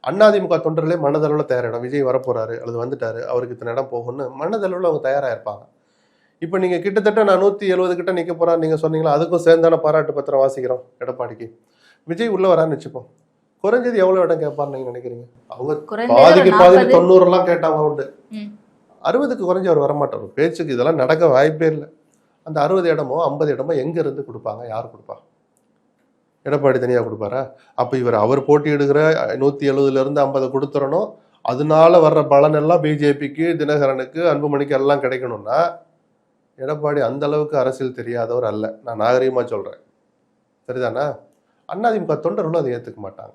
அதிமுக தொண்டர்களே மனதளவில் தயாராகிடும். விஜய் வரப்போறாரு அல்லது வந்துட்டாரு, அவருக்கு இத்தனை இடம் போகும்னு மனதளவில் அவங்க தயாராக இருப்பாங்க. இப்போ நீங்க கிட்டத்தட்ட நான் 170 கிட்ட நிற்க போறான்னு நீங்க சொன்னீங்களா, அதுக்கும் சேர்ந்தான பாராட்டு பத்திரம் வாசிக்கிறோம் எடப்பாடிக்கு. விஜய் உள்ள வரான்னு வச்சுப்போம், குறைஞ்சது எவ்வளவு இடம் கேட்பான்னு நீங்க நினைக்கிறீங்க? அவங்க பாதிக்கு 90 கேட்டாங்க உண்டு, 60க்கு குறைஞ்சி அவர் வரமாட்டார். பேச்சுக்கு இதெல்லாம் நடக்க வாய்ப்பே இல்லை. அந்த 60 இடமோ 50 இடமோ எங்க இருந்து கொடுப்பாங்க? யார் கொடுப்பா? எடப்பாடி தனியாக கொடுப்பாரா? அப்போ அவர் போட்டியிடுகிற 170லேருந்து 50 கொடுத்துறணும். அதனால வர்ற பலன் எல்லாம் பிஜேபிக்கு, தினகரனுக்கு, அன்புமணிக்கு எல்லாம் கிடைக்கணும்னா எடப்பாடி அந்த அளவுக்கு அரசியல் தெரியாதவர் அல்ல. நான் நாகரிகமாக சொல்கிறேன், சரிதானா? அதிமுக தொண்டர்களும் அதை ஏற்றுக்க மாட்டாங்க.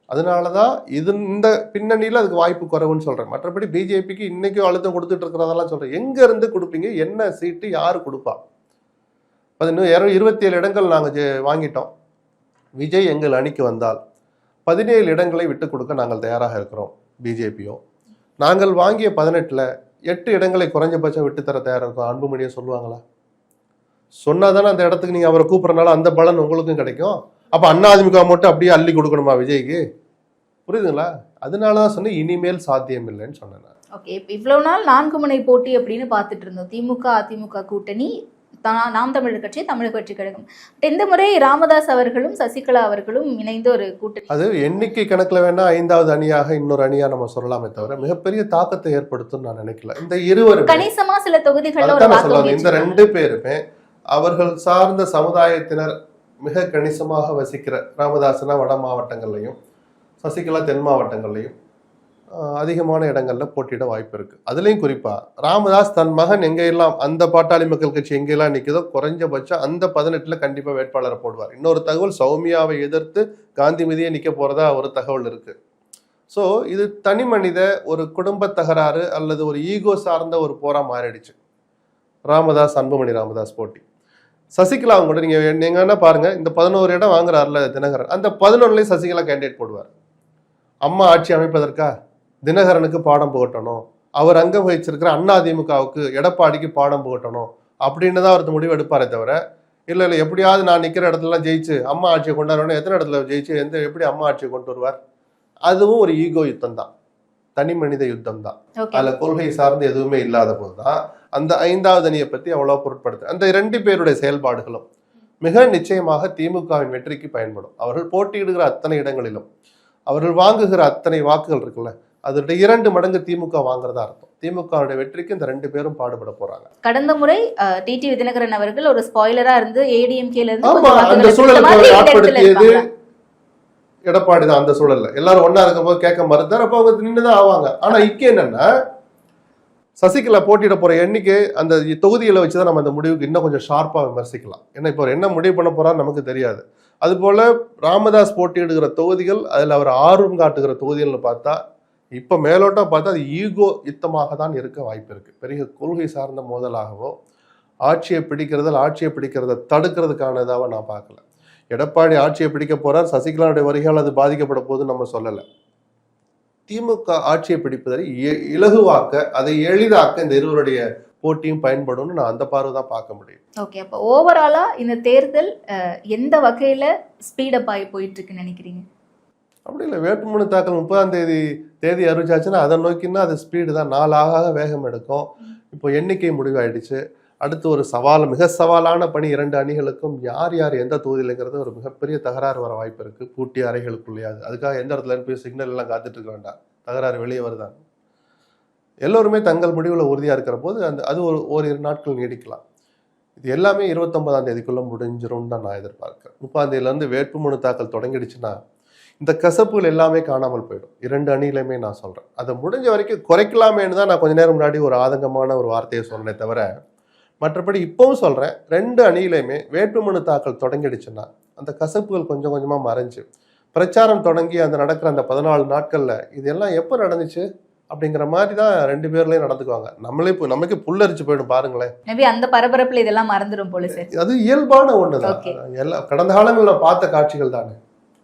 அதனால தான் இந்த பின்னணியில் அதுக்கு வாய்ப்பு குறைவுன்னு சொல்கிறேன். மற்றபடி பிஜேபிக்கு இன்றைக்கும் அழுத்தம் கொடுத்துட்டு இருக்கிறதெல்லாம் சொல்கிறேன். எங்கேருந்து கொடுப்பீங்க? என்ன சீட்டு யார் கொடுப்பா? 27 இடங்கள் நாங்கள் வாங்கிட்டோம். விஜய் எங்கள் அணிக்கு வந்தால் 17 இடங்களை விட்டு கொடுக்க நாங்கள் தயாராக இருக்கிறோம். பிஜேபியோ நாங்கள் வாங்கிய 18ல் 8 இடங்களை குறைஞ்சபட்சம் விட்டு தர தயாராக இருக்கும். அன்புமணியை சொல்லுவாங்களா? சொன்னாதானே அந்த இடத்துக்கு நீங்க அவரை கூப்பிட்றனால அந்த பலன் உங்களுக்கும் கிடைக்கும். அப்ப அதிமுக மட்டும் அப்படியே அள்ளி கொடுக்கணுமா விஜய்க்கு? புரியுதுங்களா? அதனாலதான் சொன்னேன் இனிமேல் சாத்தியம் இல்லைன்னு சொன்னேன். ஓகே, இவ்வளவு நாள் 4 முனை போட்டி அப்படின்னு பார்த்துட்டு இருந்தோம். திமுக அதிமுக கூட்டணி, நாம் தமிழர் கட்சி, தமிழக கட்சி கழகம். இந்த முறை ராமதாஸ் அவர்களும் சசிகலா அவர்களும் இணைந்து ஒரு கூட்டணி. அது எண்ணிக்கை கணக்குல வேணா 5வது அணியாக இன்னொரு அணியா நம்ம சொல்லலாமே தவிர மிகப்பெரிய தாக்கத்தை ஏற்படுத்தும் நான் நினைக்கல. இந்த இருவரும் கணிசமா சில தொகுதிகள் இந்த 2 பேருமே அவர்கள் சார்ந்த சமுதாயத்தினர் மிக கணிசமாக வசிக்கிற, ராமதாசனா வட மாவட்டங்கள்லையும் சசிகலா தென் மாவட்டங்கள்லையும் அதிகமான இடங்கள்ல போட்டியிட வாய்ப்பு இருக்கு. அதுலயும் குறிப்பா ராமதாஸ் தன் மகன் எங்கெல்லாம் அந்த பாட்டாளி மக்கள் கட்சி எங்கெல்லாம் நிற்குதோ குறைஞ்சபட்சம் அந்த 18ல கண்டிப்பா வேட்பாளரை போடுவார். இன்னொரு தகவல், சௌமியாவை எதிர்த்து காந்திமதியை நிக்க போறதா ஒரு தகவல் இருக்கு. ஸோ இது தனி மனித ஒரு குடும்ப தகராறு அல்லது ஒரு ஈகோ சார்ந்த ஒரு போரா மாறிடுச்சு. ராமதாஸ் அன்புமணி ராமதாஸ் போட்டி. சசிகலா அவங்க கூட நீங்க என்ன பாருங்க, இந்த 11 இடம் வாங்குறாருல தினகரன், அந்த 11லயும் சசிகலா கேண்டிடேட் போடுவார். அம்மா ஆட்சி அமைப்பதற்கா தினகரனுக்கு பாடம் புகட்டணும், அவர் அங்கம் வகிச்சிருக்கிற அதிமுகவுக்கு எடப்பாடிக்கு பாடம் புகட்டணும் அப்படின்னு தான் அவருக்கு முடிவு எடுப்பாரே தவிர, இல்லை எப்படியாவது நான் நிற்கிற இடத்துலலாம் ஜெயிச்சு அம்மா ஆட்சியை கொண்டாடணும். எத்தனை இடத்துல ஜெயிச்சு எப்படி அம்மா ஆட்சியை கொண்டு வருவார்? அதுவும் ஒரு ஈகோ யுத்தம் தான், தனி மனித யுத்தம் தான். அதுல கொள்கை சார்ந்து எதுவுமே இல்லாத போதுதான் அந்த 5வது அணியை பத்தி அவ்வளவு பொருட்படுத்து. அந்த 2 பேருடைய செயல்பாடுகளும் மிக நிச்சயமாக திமுகவின் வெற்றிக்கு பயன்படும். அவர்கள் போட்டியிடுகிற அத்தனை இடங்களிலும் அவர்கள் வாங்குகிற அத்தனை வாக்குகள் இருக்குல்ல, அதோட 2 மடங்கு திமுக வாங்குறதா அர்த்தம். திமுகவுடைய வெற்றிக்கு இந்த 2 பேரும் பாடுபட போறாங்க. கடந்த முறை டிடிவி தினகரன் அவர்கள் ஒரு ஸ்பாயிலரா இருந்து ஏடிஎம்கேல இருந்து அந்த சூழலுக்கு ஏற்படுத்தியது எடப்பாடி தான். அந்த சூழல்ல எல்லாரும் ஒன்னா இருக்கும் போது கேட்க மறுத்தார், அப்ப அவங்க நின்றுதான் ஆவாங்க. ஆனா இக்க என்னன்னா, சசிகலா போட்டியிட போற எண்ணிக்கை அந்த தொகுதிகளை வச்சுதான் நம்ம அந்த முடிவுக்கு இன்னும் கொஞ்சம் ஷார்ப்பா விமர்சிக்கலாம். ஏன்னா இப்போ என்ன முடிவு பண்ண போறான்னு நமக்கு தெரியாது. அது போல ராமதாஸ் போட்டியிடுகிற தொகுதிகள், அதுல அவர் ஆர்வம் காட்டுகிற தொகுதிகள்னு பார்த்தா இப்ப மேலோட்டம் பார்த்தா அது ஈகோ யுத்தமாக தான் இருக்க வாய்ப்பு இருக்கு. பெரிய கொள்கை சார்ந்த மோதலாகவோ ஆட்சியை பிடிக்கிறத தடுக்கிறதுக்கானதாவோ நான் பார்க்கல. எடப்பாடி ஆட்சியை பிடிக்க போறார், சசிகலாவுடைய வருகையால் அது பாதிக்கப்பட போதுன்னு நம்ம சொல்லலை. திமுக ஆட்சியை பிடிப்பதை இலகுவாக்க, அதை எளிதாக்க இந்த இருவருடைய போட்டியும் பயன்படும்னு நான் அந்த பார்வை தான் பார்க்க முடியும். ஓகே, அப்போ ஓவராலா இந்த தேர்தல் எந்த வகையில ஸ்பீடப் ஆகி போயிட்டு இருக்குன்னு நினைக்கிறீங்க? அப்படி இல்லை, வேட்புமனு தாக்கல் 30ஆம் தேதி அறிவிச்சாச்சுன்னா அதை நோக்கினா அது ஸ்பீடு தான், நாளாக வேகம் எடுக்கும். இப்போ எண்ணிக்கை முடிவாயிடுச்சு. அடுத்து ஒரு மிக சவாலான பணி 2 அணிகளுக்கும், யார் யார் எந்த தொகுதியிலங்கிறது ஒரு மிகப்பெரிய தகராறு வர வாய்ப்பு இருக்குது, பூட்டிய அறைகளுக்குள்ளேயாது. அதுக்காக எந்த இடத்துல போய் சிக்னல் எல்லாம் காத்துட்டு இருக்க வேண்டாம், தகராறு வெளியே வருதான். எல்லோருமே தங்கள் முடிவில் உறுதியாக இருக்கிற போது அது ஓரிரு நாட்கள் நீடிக்கலாம். இது எல்லாமே 29ஆம் தேதிக்குள்ளே முடிஞ்சிரும் தான் நான் எதிர்பார்க்கிறேன். 30ஆம் தேதியிலேருந்து வேட்புமனு தாக்கல் தொடங்கிடுச்சுன்னா இந்த கசப்புகள் எல்லாமே காணாமல் போயிடும். 2 அணியிலுமே நான் சொல்கிறேன். அதை முடிஞ்ச வரைக்கும் குறைக்கலாமேன்னு தான் நான் கொஞ்ச நேரம் முன்னாடி ஒரு ஆதங்கமான ஒரு வார்த்தையை சொன்னேனே தவிர, மற்றபடி இப்போவும் சொல்கிறேன், 2 அணியிலையுமே வேட்புமனு தாக்கல் தொடங்கிடுச்சுன்னா அந்த கசப்புகள் கொஞ்சம் கொஞ்சமாக மறைஞ்சு பிரச்சாரம் தொடங்கி அந்த நடக்கிற அந்த 14 நாட்களில் இதெல்லாம் எப்போ நடந்துச்சு அப்படிங்கிற மாதிரி தான் 2 பேர்லையும் நடந்துக்குவாங்க. நமக்கு புல்லரிச்சு போயிடும் பாருங்களேன். மேபி அந்த பரபரப்புல இதெல்லாம் மறந்துடும் போல சார். அது இயல்பான ஒன்று தான். எல்லாம் கடந்த காலங்களில் நான் பார்த்த காட்சிகள் தானே.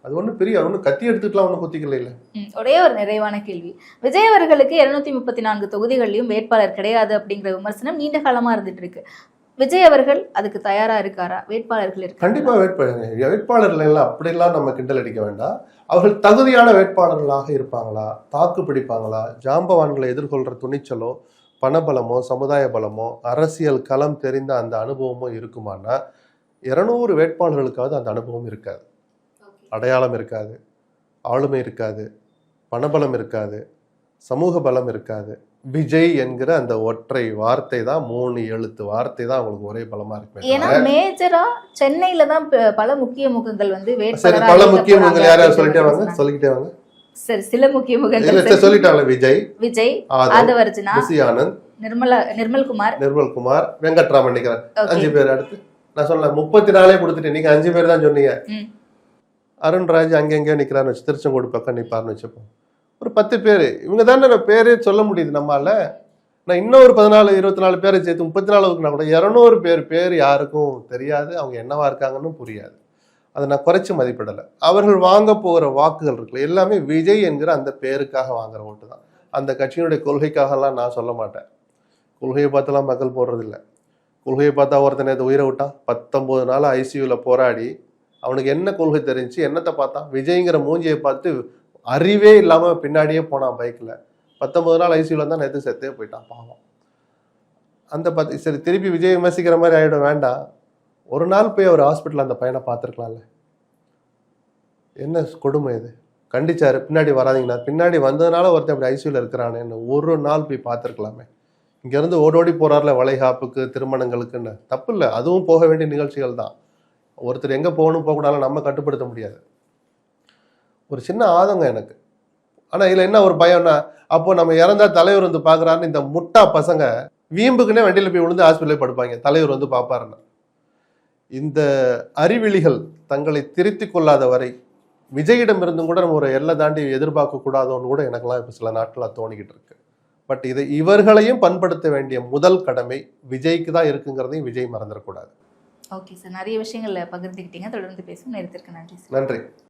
அது ஒன்றும் பெரிய ஒன்றும் கத்தி எடுத்துக்கலாம், ஒன்றும் குத்திக்கல இல்லை. ஒரே ஒரு நிறைவான கேள்வி, விஜய் அவர்களுக்கு 234 தொகுதிகளிலும் வேட்பாளர் கிடையாது அப்படிங்கிற விமர்சனம் நீண்ட காலமா இருந்துட்டு இருக்கு. விஜய் அவர்கள் அதுக்கு தயாரா இருக்காரா? வேட்பாளர்கள் இருக்கு? கண்டிப்பா வேட்பாளர்கள் எல்லாம் அப்படிலாம் நம்ம கிண்டல் அடிக்க வேண்டாம். அவர்கள் தகுதியான வேட்பாளர்களாக இருப்பாங்களா, தாக்கு பிடிப்பாங்களா, ஜாம்பவான்களை எதிர்கொள்ற துணிச்சலோ, பணபலமோ, சமுதாய பலமோ, அரசியல் களம் தெரிந்த அந்த அனுபவமோ இருக்குமானா 200 வேட்பாளர்களுக்காவது அந்த அனுபவம் இருக்காது. அடையாளம் இருக்காது, ஆளுமை இருக்காது, பணபலம் இருக்காது, சமூக பலம் இருக்காது. விஜய் என்கிற அந்த ஒற்றை வார்த்தை தான், 3 எழுத்து வார்த்தை தான் அவங்களுக்கு ஒரே பலமா இருக்கு. ஏன்னா மேஜரா சென்னையில தான் பல முக்கிய முகங்கள் வந்து சரி, பல முக்கிய முகங்கள் யாராவது சொல்லிக்கிட்டே வாங்க. சரி, சில முக்கிய முகங்கள் சொல்லிட்டாங்க. விஜய், ஆதவர்ஜுனா, ஆனந்த், நிர்மல்குமார், வெங்கட்ராமன் நினைக்கிறேன். 5 பேர். அடுத்து நான் சொன்ன 34 கொடுத்துட்டேன், நீங்க 5 பேர் தான் சொன்னீங்க. அருண்ராஜ் அங்கெங்கேயோ நிற்கிறான்னு வச்சு, திருச்செங்கோடு பக்கம் நிற்பார்னு வச்சுப்போம். ஒரு 10 பேர். இவங்க தானே பேரே சொல்ல முடியுது நம்மளால. நான் இன்னொரு 14-24 பேரை சேர்த்து 34க்குனா கூட 200 பேர் யாருக்கும் தெரியாது, அவங்க என்னவா இருக்காங்கன்னு புரியாது. அதை நான் குறைச்சி மதிப்பிடலை. அவர்கள் வாங்க போகிற வாக்குகள் இருக்குல்ல, எல்லாமே விஜய் என்கிற அந்த பேருக்காக வாங்குற ஓட்டு தான். அந்த கட்சியினுடைய கொள்கைக்காகலாம் நான் சொல்ல மாட்டேன். கொள்கையை பார்த்தெல்லாம் மக்கள் போடுறதில்லை. கொள்கையை பார்த்தா ஒருத்தனை உயிரை விட்டான், 19 நாள் ஐசியூவில் போராடி, அவனுக்கு என்ன கொள்கை தெரிஞ்சு என்னத்தை பார்த்தான்? விஜய்ங்கிற மூஞ்சியை பார்த்து அறிவே இல்லாமல் பின்னாடியே போனான் பைக்கில். 19 நாள் ஐசியூவில் தான் நேற்று செத்தே போயிட்டான் பாவம். அந்த சரி, திருப்பி விஜய் விமர்சிக்கிற மாதிரி ஆகிடும் வேண்டாம். ஒரு நாள் போய் அவர் ஹாஸ்பிட்டலில் அந்த பையனை பார்த்துருக்கலாம்ல. என்ன கொடுமை இது? கண்டிச்சாரு, பின்னாடி வராதிங்கண்ணா. பின்னாடி வந்ததுனால ஒருத்தர் அப்படி ஐசியூவில் இருக்கிறானேன்னு ஒரு நாள் போய் பார்த்துருக்கலாமே. இங்கேருந்து ஓடோடி போகிறார்ல வளைகாப்புக்கு, திருமணங்களுக்குன்னு. தப்பு இல்லை, அதுவும் போக வேண்டிய நிகழ்ச்சிகள் தான். ஒருத்தர் எங்கே போகணும் போகக்கூடாது நம்ம கட்டுப்படுத்த முடியாது. ஒரு சின்ன ஆதங்கம் எனக்கு. ஆனால் இதில் என்ன ஒரு பயம்னா, அப்போ நம்ம இறந்தா தலைவர் வந்து பார்க்குறாருன்னு இந்த முட்டா பசங்க வீம்புக்குன்னே வண்டியில் போய் விழுந்து ஹாஸ்பிட்டலே படுப்பாங்க, தலைவர் வந்து பார்ப்பாருன்னு. இந்த அறிவிலிகள் தங்களை திருத்தி கொள்ளாத வரை விஜயிடம் இருந்தும் கூட நம்ம ஒரு எல்லை தாண்டி எதிர்பார்க்க கூடாதோன்னு கூட எனக்கெல்லாம் இப்போ சில நாட்களாக தோணிக்கிட்டு இருக்கு. பட் இவர்களையும் பண்படுத்த வேண்டிய முதல் கடமை விஜய்க்கு தான் இருக்குங்கிறதையும் விஜய் மறந்துடக்கூடாது. ஓகே சார், நிறைய விஷயங்களை பகிர்ந்துக்கிட்டீங்க. தொடர்ந்து பேசும் நேரத்திற்கு நன்றி. நன்றி.